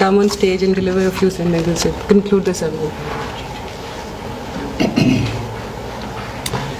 come on stage and deliver a few sentences to conclude the ceremony.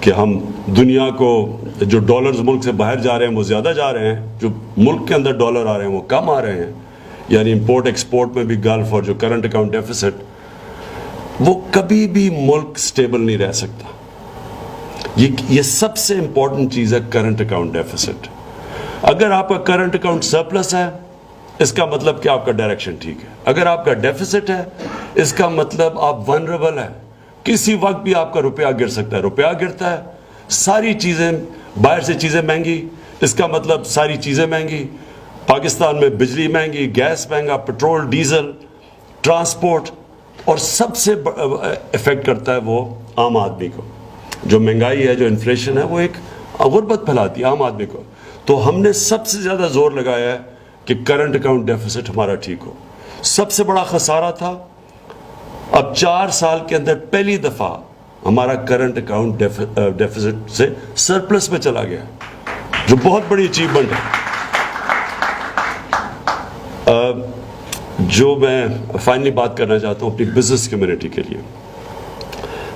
کہ ہم دنیا کو جو ڈالرز ملک سے باہر جا رہے ہیں وہ زیادہ جا رہے ہیں, جو ملک کے اندر ڈالر آ رہے ہیں وہ کم آ رہے ہیں, یعنی امپورٹ ایکسپورٹ میں بھی گلف اور جو کرنٹ اکاؤنٹ ڈیفیسٹ, وہ کبھی بھی ملک سٹیبل نہیں رہ سکتا. یہ سب سے امپورٹنٹ چیز ہے کرنٹ اکاؤنٹ ڈیفیسٹ. اگر آپ کا کرنٹ اکاؤنٹ سرپلس ہے اس کا مطلب کہ آپ کا ڈائریکشن ٹھیک ہے. اگر آپ کا ڈیفیسٹ ہے اس کا مطلب آپ ونربل ہیں, کسی وقت بھی آپ کا روپیہ گر سکتا ہے. روپیہ گرتا ہے, ساری چیزیں باہر سے چیزیں مہنگی, اس کا مطلب ساری چیزیں مہنگی. پاکستان میں بجلی مہنگی, گیس مہنگا, پٹرول ڈیزل, ٹرانسپورٹ, اور سب سے افیکٹ کرتا ہے وہ عام آدمی کو. جو مہنگائی ہے, جو انفلیشن ہے, وہ ایک غربت پھیلاتی ہے عام آدمی کو. تو ہم نے سب سے زیادہ زور لگایا ہے کہ کرنٹ اکاؤنٹ ڈیفیسٹ ہمارا ٹھیک ہو. سب سے بڑا خسارہ تھا, اب 4 سال کے اندر پہلی دفعہ ہمارا کرنٹ اکاؤنٹ ڈیفیسٹ سے سرپلس میں چلا گیا, جو بہت بڑی اچیومنٹ ہے. جو میں فائنلی بات کرنا چاہتا ہوں اپنی بزنس کمیونٹی کے لیے,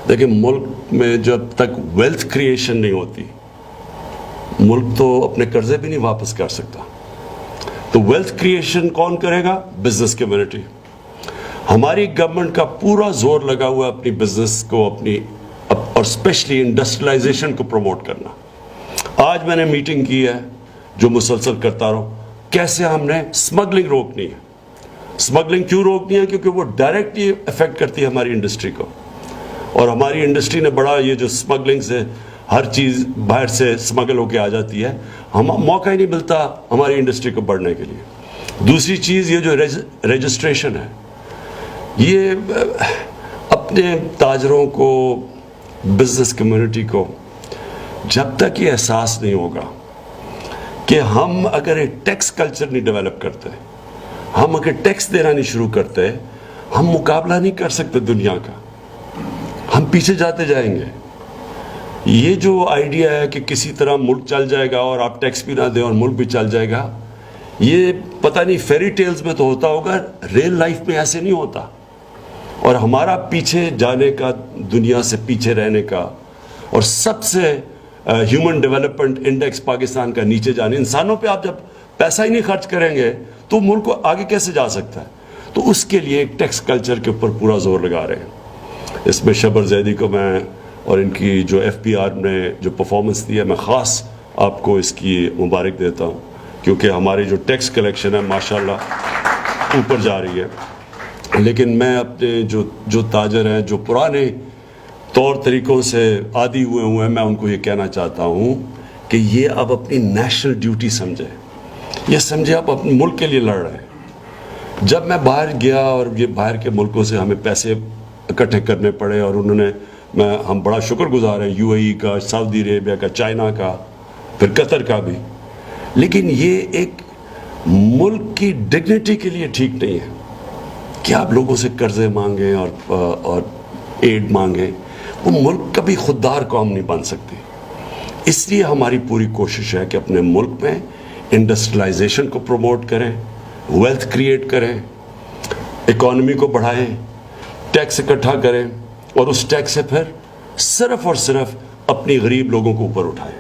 دیکھیں ملک میں جب تک ویلتھ کریشن نہیں ہوتی, ملک تو اپنے قرضے بھی نہیں واپس کر سکتا. تو ویلتھ کریشن کون کرے گا؟ Business community. ہماری گورنمنٹ کا پورا زور لگا ہوا ہے اپنی بزنس کو, اپنی اور اسپیشلی انڈسٹریلائزیشن کو پروموٹ کرنا. آج میں نے میٹنگ کی ہے جو مسلسل کرتا رہوں, کیسے ہم نے اسمگلنگ روکنی ہے. اسمگلنگ کیوں روکنی ہے؟ کیونکہ وہ ڈائریکٹلی افیکٹ کرتی ہے ہماری انڈسٹری کو, اور ہماری انڈسٹری نے بڑا, یہ جو اسمگلنگ سے ہر چیز باہر سے اسمگل ہو کے آ جاتی ہے, موقع ہی نہیں ملتا ہماری انڈسٹری کو بڑھنے کے لیے. دوسری چیز یہ جو رجسٹریشن ہے, یہ اپنے تاجروں کو, بزنس کمیونٹی کو جب تک یہ احساس نہیں ہوگا کہ ہم اگر ایک ٹیکس کلچر نہیں ڈیولپ کرتے, ہم اگر ٹیکس دینا نہیں شروع کرتے, ہم مقابلہ نہیں کر سکتے دنیا کا, ہم پیچھے جاتے جائیں گے. یہ جو آئیڈیا ہے کہ کسی طرح ملک چل جائے گا اور آپ ٹیکس بھی نہ دیں اور ملک بھی چل جائے گا, یہ پتہ نہیں فیری ٹیلز میں تو ہوتا ہوگا, ریل لائف میں ایسے نہیں ہوتا. اور ہمارا پیچھے جانے کا, دنیا سے پیچھے رہنے کا, اور سب سے ہیومن ڈیولپمنٹ انڈیکس پاکستان کا نیچے جانے, انسانوں پہ آپ جب پیسہ ہی نہیں خرچ کریں گے تو ملک کو آگے کیسے جا سکتا ہے؟ تو اس کے لیے ایک ٹیکس کلچر کے اوپر پورا زور لگا رہے ہیں. اس میں شبر زیدی کو میں اور ان کی جو ایف پی آر نے جو پرفارمنس دی ہے, میں خاص آپ کو اس کی مبارک دیتا ہوں, کیونکہ ہماری جو ٹیکس کلیکشن ہے ماشاءاللہ اوپر جا رہی ہے. لیکن میں اپنے جو تاجر ہیں, جو پرانے طور طریقوں سے عادی ہوئے ہیں, میں ان کو یہ کہنا چاہتا ہوں کہ یہ اب اپنی نیشنل ڈیوٹی سمجھے, یہ سمجھے آپ اپنے ملک کے لیے لڑ رہے ہیں. جب میں باہر گیا اور یہ باہر کے ملکوں سے ہمیں پیسے اکٹھے کرنے پڑے, اور انہوں نے, ہم بڑا شکر گزار ہیں یو اے ای کا, سعودی عربیہ کا, چائنا کا, پھر قطر کا بھی, لیکن یہ ایک ملک کی ڈگنیٹی کے لیے ٹھیک نہیں ہے کہ آپ لوگوں سے قرضے مانگیں اور ایڈ مانگیں. وہ ملک کبھی خوددار قوم نہیں بن سکتی. اس لیے ہماری پوری کوشش ہے کہ اپنے ملک میں انڈسٹریلائزیشن کو پروموٹ کریں, ویلتھ کریٹ کریں, اکانومی کو بڑھائیں, ٹیکس اکٹھا کریں, اور اس ٹیکس سے پھر صرف اور صرف اپنی غریب لوگوں کو اوپر اٹھائیں.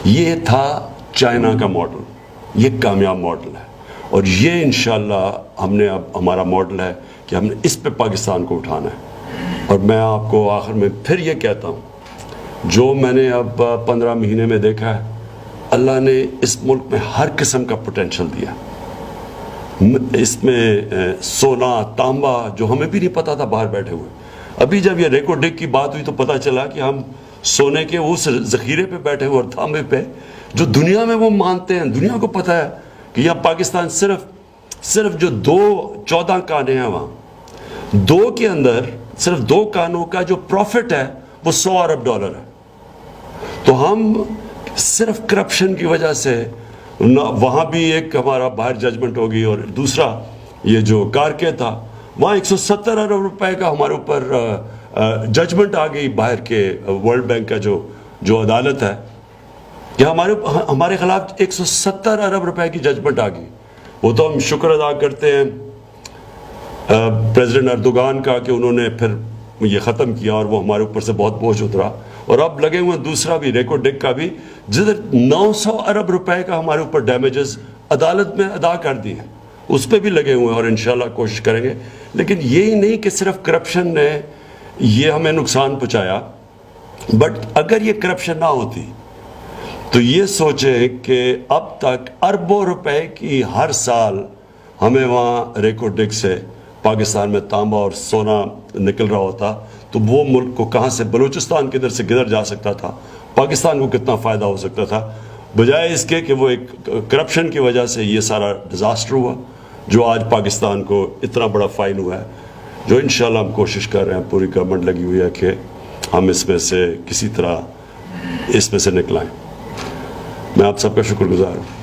یہ تھا چائنا کا ماڈل, یہ کامیاب ماڈل ہے, اور یہ انشاءاللہ ہم نے, اب ہمارا ماڈل ہے کہ ہم نے اس پہ پاکستان کو اٹھانا ہے. اور میں آپ کو آخر میں پھر یہ کہتا ہوں, جو میں نے اب 15 مہینے میں دیکھا ہے, اللہ نے اس ملک میں ہر قسم کا پوٹینشل دیا. اس میں سونا, تانبا, جو ہمیں بھی نہیں پتا تھا باہر بیٹھے ہوئے. ابھی جب یہ ریکو ڈک کی بات ہوئی تو پتہ چلا کہ ہم سونے کے اس ذخیرے پہ بیٹھے ہوئے, اور تانبے پہ, جو دنیا میں وہ مانتے ہیں. دنیا کو پتہ ہے کہ یہاں پاکستان صرف جو 14 کانے ہیں, وہاں 2 کے اندر صرف 2 کانوں کا جو پروفٹ ہے وہ $100 ارب ہے. تو ہم صرف کرپشن کی وجہ سے, وہاں بھی ایک ہمارا باہر ججمنٹ ہوگی, اور دوسرا یہ جو کارکے تھا وہاں 170 ارب روپے کا ہمارے اوپر ججمنٹ آ گئی باہر کے ورلڈ بینک کا جو عدالت ہے, کہ ہمارے خلاف 170 ارب روپے کی ججمنٹ آ گئی. وہ تو ہم شکر ادا کرتے ہیں پریزیڈنٹ اردوغان کا کہ انہوں نے پھر یہ ختم کیا, اور وہ ہمارے اوپر سے بہت بوجھ اترا, اور اب لگے ہوئے ہیں دوسرا بھی ریکو ڈیک کا بھی، جدھر 900 ارب روپے کا ہمارے اوپر ڈیمیجز عدالت میں ادا کر دیے ہیں، اس پہ بھی لگے ہوئے ہیں اور انشاءاللہ کوشش کریں گے. لیکن یہی نہیں کہ صرف کرپشن نے یہ ہمیں نقصان پہنچایا، بٹ اگر یہ کرپشن نہ ہوتی تو یہ سوچیں کہ اب تک اربوں روپے کی ہر سال ہمیں وہاں ریکو ڈیک سے پاکستان میں تانبا اور سونا نکل رہا ہوتا، تو وہ ملک کو کہاں سے بلوچستان کدھر سے کدھر جا سکتا تھا، پاکستان کو کتنا فائدہ ہو سکتا تھا، بجائے اس کے کہ وہ ایک کرپشن کی وجہ سے یہ سارا ڈیزاسٹر ہوا جو آج پاکستان کو اتنا بڑا فائن ہوا ہے، جو انشاءاللہ ہم کوشش کر رہے ہیں، پوری گورنمنٹ لگی ہوئی ہے کہ ہم اس میں سے کسی طرح اس میں سے نکلائیں. میں آپ سب کا شکر گزار ہوں.